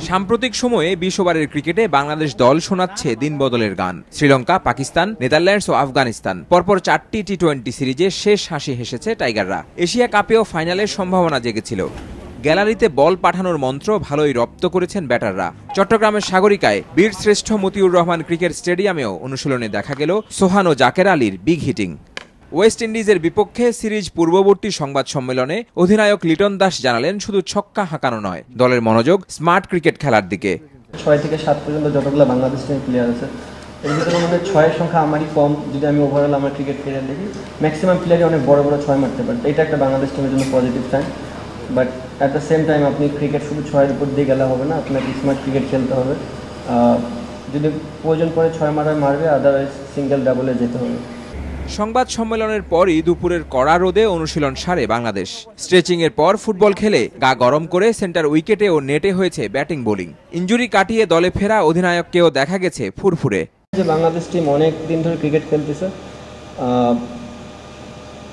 সাম্প্রতিক সময়ে ২০ ওভারের ক্রিকেটে বাংলাদেশ দল শোনাচ্ছে দিনবদলের গান। শ্রীলঙ্কা, পাকিস্তান, নেদারল্যান্ডস ও আফগানিস্তান পরপর ৪টি টি-২০ সিরিজে শেষ হাসি হেসেছে টাইগাররা। এশিয়া কাপেও ফাইনালের সম্ভাবনা জেগেছিল। গ্যালারিতে বল পাঠানোর মন্ত্র ভালোই রপ্ত করেছেন ব্যাটাররা। চট্টগ্রামের সাগরিকায় বীরশ্রেষ্ঠ মতিউর রহমান ক্রিকেট স্টেডিয়ামেও অনুশীলনে দেখা গেল সোহান ও জাকের আলীর বিগ হিটিং। ওয়েস্ট ইন্ডিজের বিপক্ষে সিরিজ পূর্ববর্তী সংবাদ সম্মেলনে অধিনায়ক লিটন দাস জানালেন, শুধু ছক্কা হাঁকানো নয়, দলের মনোযোগ স্মার্ট ক্রিকেট খেলার দিকে। ৬ থেকে ৭ পর্যন্ত যতগুলো বাংলাদেশ টিমের প্লেয়ার আছে এর ভিতরে আমাদের ৬-এর সংখ্যা আমারই কম। যদি আমি ওভারঅল আমার ক্রিকেট ক্যারিয়ার দেখি, ম্যাক্সিমাম প্লেয়ারই অনেক বড় বড় ৬ মারতে পারে। এটা একটা বাংলাদেশ টিমের জন্য positive sign. But at the same time আপনি ক্রিকেট শুধু ৬-এর উপর দিয়ে গেলে হবে না, আপনাকে স্মার্ট ক্রিকেট খেলতে হবে। যদি প্রয়োজন পড়ে ৬ মারবে, আদারওয়াইজ সিঙ্গেল ডাবলে যেতে হবে। সংবাদ সম্মেলনের পরই দুপুরের কড়া রোদে অনুশীলন সারে বাংলাদেশ। স্ট্রেচিংয়ের পর ফুটবল খেলে গা গরম করে সেন্টার উইকেটে ও নেটে হয়েছে ব্যাটিং বোলিং। ইনজুরি কাটিয়ে দলে ফেরা অধিনায়ককেও দেখা গেছে ফুরফুরে। বাংলাদেশ টিম অনেক দিন ধরে ক্রিকেট খেলতেছে,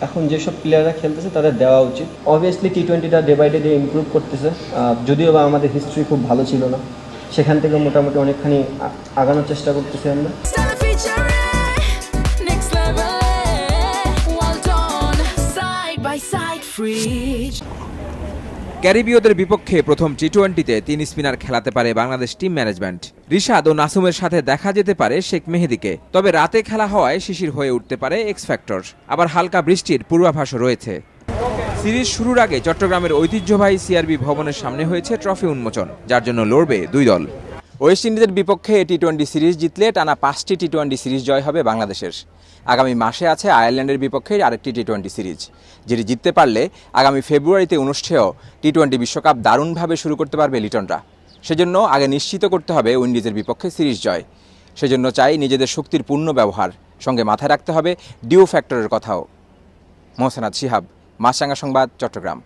এখন যেসব প্লেয়াররা খেলতেছে তাদের দেওয়া উচিত। অবভিয়াসলি টি-20টা ডে বাই ডে ইমপ্রুভ করতেছে, যদিও বা আমাদের হিস্ট্রি খুব ভালো ছিল না, সেখান থেকে মোটামুটি অনেকখানি আগানোর চেষ্টা করতেছি আমরা। ক্যারিবীয়দের বিপক্ষে প্রথম টি-20তে ৩ স্পিনার খেলাতে পারে বাংলাদেশ টিম ম্যানেজমেন্ট। রিশাদ ও নাসুমের সাথে দেখা যেতে পারে শেখ মেহেদীকে। তবে রাতে খেলা হওয়ায় শিশির হয়ে উঠতে পারে এক্স ফ্যাক্টর। আবার হালকা বৃষ্টির পূর্বাভাসও রয়েছে। সিরিজ শুরুর আগে চট্টগ্রামের ঐতিহ্যবাহী সিআরবি ভবনের সামনে হয়েছে ট্রফি উন্মোচন, যার জন্য লড়বে দুই দল। ওয়েস্ট ইন্ডিজের বিপক্ষে টি-20 সিরিজ জিতলে টানা 5টি টি-20 সিরিজ জয় হবে বাংলাদেশের। আগামী মাসে আছে আয়ারল্যান্ডের বিপক্ষে আরেকটি টি-20 সিরিজ, যেটি জিততে পারলে আগামী ফেব্রুয়ারিতে অনুষ্ঠেয় টি-20 বিশ্বকাপ দারুণভাবে শুরু করতে পারবে লিটনরা। সেজন্য আগে নিশ্চিত করতে হবে উইন্ডিজের বিপক্ষে সিরিজ জয়। সেজন্য চাই নিজেদের শক্তির পূর্ণ ব্যবহার, সঙ্গে মাথায় রাখতে হবে ডিউ ফ্যাক্টরের কথাও। মোহসেনাদ শিহাব, মাছরাঙা সংবাদ, চট্টগ্রাম।